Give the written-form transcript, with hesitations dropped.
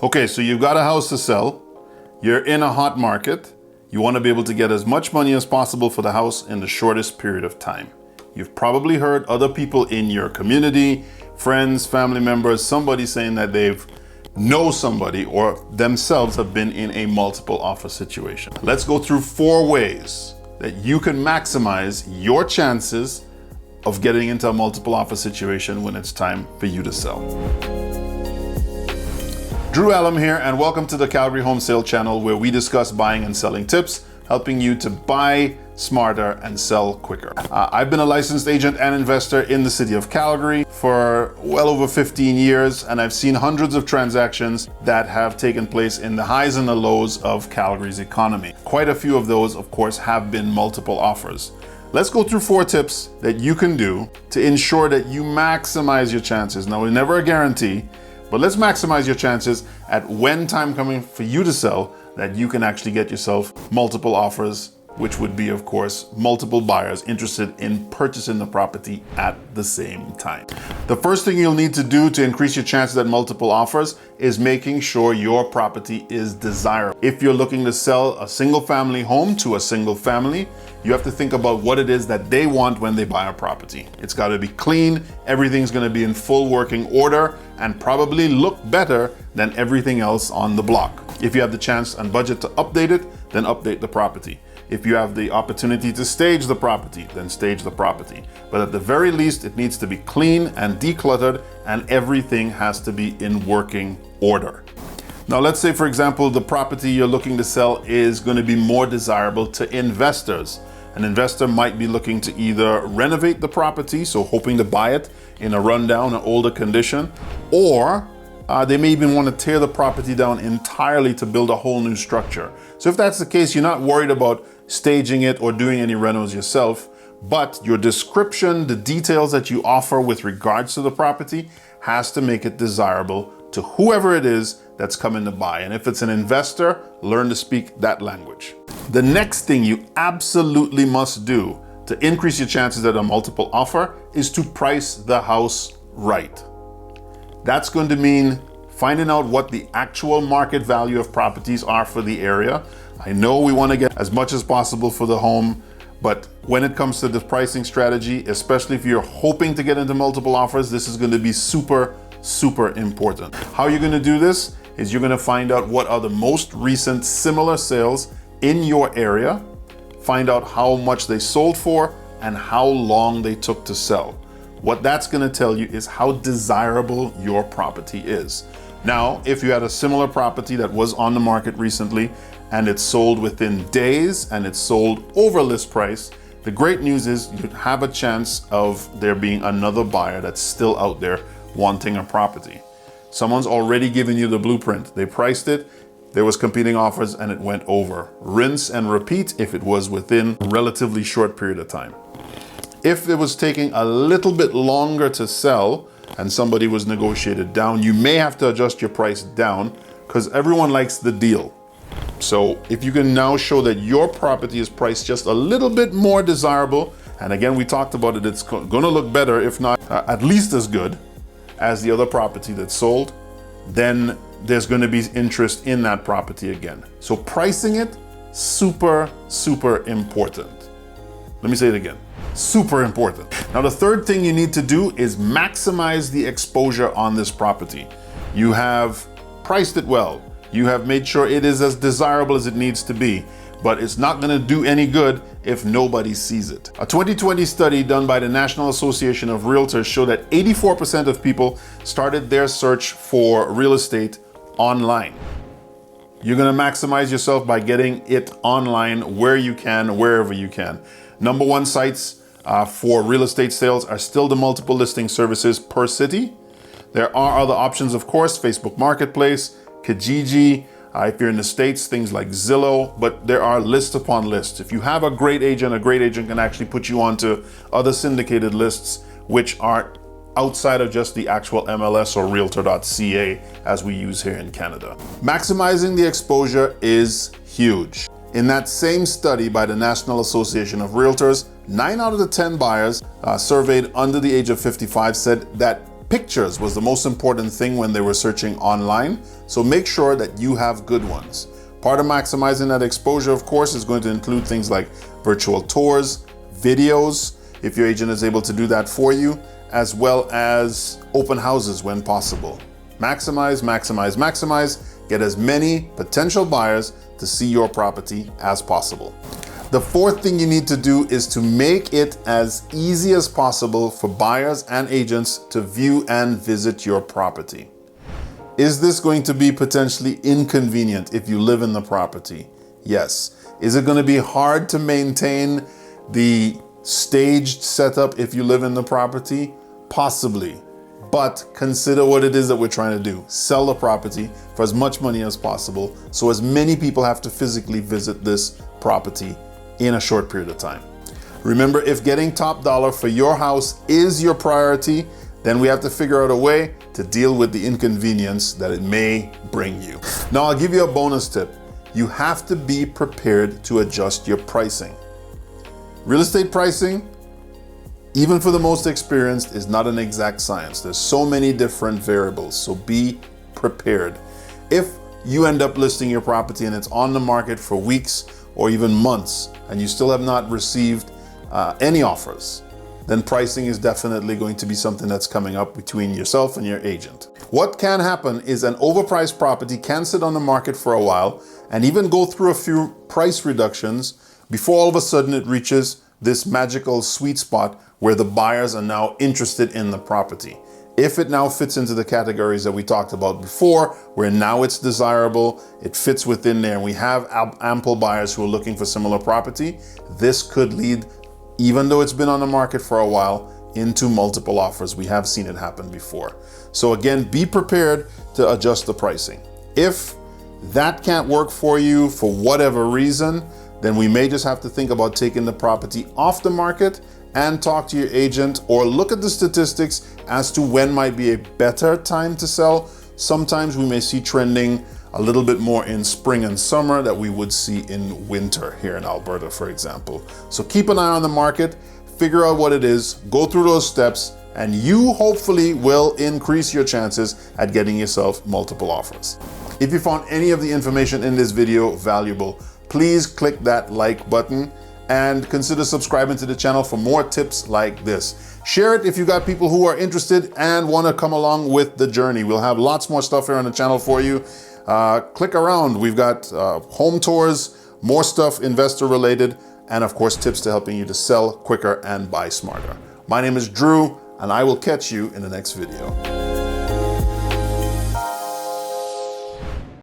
Okay, so you've got a house to sell, you're in a hot market, you want to be able to get as much money as possible for the house in the shortest period of time. You've probably heard other people in your community, friends, family members, somebody saying that they've know somebody or themselves have been in a multiple offer situation. Let's go through 4 ways that you can maximize your chances of getting into a multiple offer situation when it's time for you to sell. Drew Allum here, and welcome to the Calgary Home Sale channel, where we discuss buying and selling tips, helping you to buy smarter and sell quicker. I've been a licensed agent and investor in the city of Calgary for well over 15 years, and I've seen hundreds of transactions that have taken place in the highs and the lows of Calgary's economy. Quite a few of those, of course, have been multiple offers. Let's go through 4 tips that you can do to ensure that you maximize your chances. Now, we're never a guarantee, but let's maximize your chances at when time coming for you to sell, that you can actually get yourself multiple offers, which would be, of course, multiple buyers interested in purchasing the property at the same time. The first thing you'll need to do to increase your chances at multiple offers is making sure your property is desirable. If you're looking to sell a single family home to a single family, you have to think about what it is that they want when they buy a property. It's got to be clean, everything's going to be in full working order, and probably look better than everything else on the block. If you have the chance and budget to update it, then update the property. If you have the opportunity to stage the property, then stage the property. But at the very least, it needs to be clean and decluttered, and everything has to be in working order. Now, let's say, for example, the property you're looking to sell is going to be more desirable to investors. An investor might be looking to either renovate the property, so hoping to buy it in a rundown or older condition, or they may even want to tear the property down entirely to build a whole new structure. So if that's the case, you're not worried about staging it or doing any renos yourself, but your description, the details that you offer with regards to the property, has to make it desirable to whoever it is that's coming to buy. And if it's an investor, learn to speak that language. The next thing you absolutely must do to increase your chances at a multiple offer is to price the house right. That's going to mean finding out what the actual market value of properties are for the area. I know we want to get as much as possible for the home, but when it comes to the pricing strategy, especially if you're hoping to get into multiple offers, this is going to be super important. How you're going to do this is you're going to find out what are the most recent similar sales in your area, find out how much they sold for and how long they took to sell. What that's going to tell you is how desirable your property is. Now, if you had a similar property that was on the market recently and it sold within days and it sold over list price, the great news is you have a chance of there being another buyer that's still out there wanting a property. Someone's already given you the blueprint. They priced it, there was competing offers, and it went over. Rinse and repeat if it was within a relatively short period of time. If it was taking a little bit longer to sell and somebody was negotiated down, you may have to adjust your price down because everyone likes the deal. So if you can now show that your property is priced just a little bit more desirable, and again, we talked about it, it's going to look better, if not at least as good as the other property that sold, then there's going to be interest in that property again. So pricing it, super important. Let me say it again. Super important. Now, the third thing you need to do is maximize the exposure on this property. You have priced it well. You have made sure it is as desirable as it needs to be, but it's not going to do any good if nobody sees it. A 2020 study done by the National Association of Realtors showed that 84% of people started their search for real estate online. You're going to maximize yourself by getting it online where you can, wherever you can. Number 1 sites for real estate sales are still the multiple listing services per city. There are other options, of course, Facebook Marketplace, Kijiji, if you're in the States, things like Zillow, but there are lists upon lists. If you have a great agent can actually put you onto other syndicated lists, which are outside of just the actual MLS or realtor.ca as we use here in Canada. Maximizing the exposure is huge. In that same study by the National Association of Realtors, 9 out of the 10 buyers surveyed under the age of 55 said that Pictures was the most important thing when they were searching online, so make sure that you have good ones. Part of maximizing that exposure, of course, is going to include things like virtual tours, videos, if your agent is able to do that for you, as well as open houses when possible. Maximize, maximize, maximize. Get as many potential buyers to see your property as possible. The fourth thing you need to do is to make it as easy as possible for buyers and agents to view and visit your property. Is this going to be potentially inconvenient if you live in the property? Yes. Is it going to be hard to maintain the staged setup if you live in the property? Possibly. But consider what it is that we're trying to do. Sell the property for as much money as possible, so as many people have to physically visit this property in a short period of time. Remember, if getting top dollar for your house is your priority, then we have to figure out a way to deal with the inconvenience that it may bring you. Now, I'll give you a bonus tip. You have to be prepared to adjust your pricing. Real estate pricing, even for the most experienced, is not an exact science. There's so many different variables, so be prepared. If you end up listing your property and it's on the market for weeks or even months and you still have not received any offers, then pricing is definitely going to be something that's coming up between yourself and your agent. What can happen is an overpriced property can sit on the market for a while and even go through a few price reductions before all of a sudden it reaches this magical sweet spot where the buyers are now interested in the property. If it now fits into the categories that we talked about before, where now it's desirable, it fits within there, and we have ample buyers who are looking for similar property, this could lead, even though it's been on the market for a while, into multiple offers. We have seen it happen before. So again, be prepared to adjust the pricing. If that can't work for you for whatever reason, then we may just have to think about taking the property off the market and talk to your agent, or look at the statistics as to when might be a better time to sell. Sometimes we may see trending a little bit more in spring and summer that we would see in winter here in Alberta, for example. So keep an eye on the market, figure out what it is, go through those steps, and you hopefully will increase your chances at getting yourself multiple offers. If you found any of the information in this video valuable, please click that like button and consider subscribing to the channel for more tips like this. Share it if you got people who are interested and want to come along with the journey. We'll have lots more stuff here on the channel for you. Click around. We've got home tours, more stuff investor related, and of course tips to helping you to sell quicker and buy smarter. My name is Drew, and I will catch you in the next video.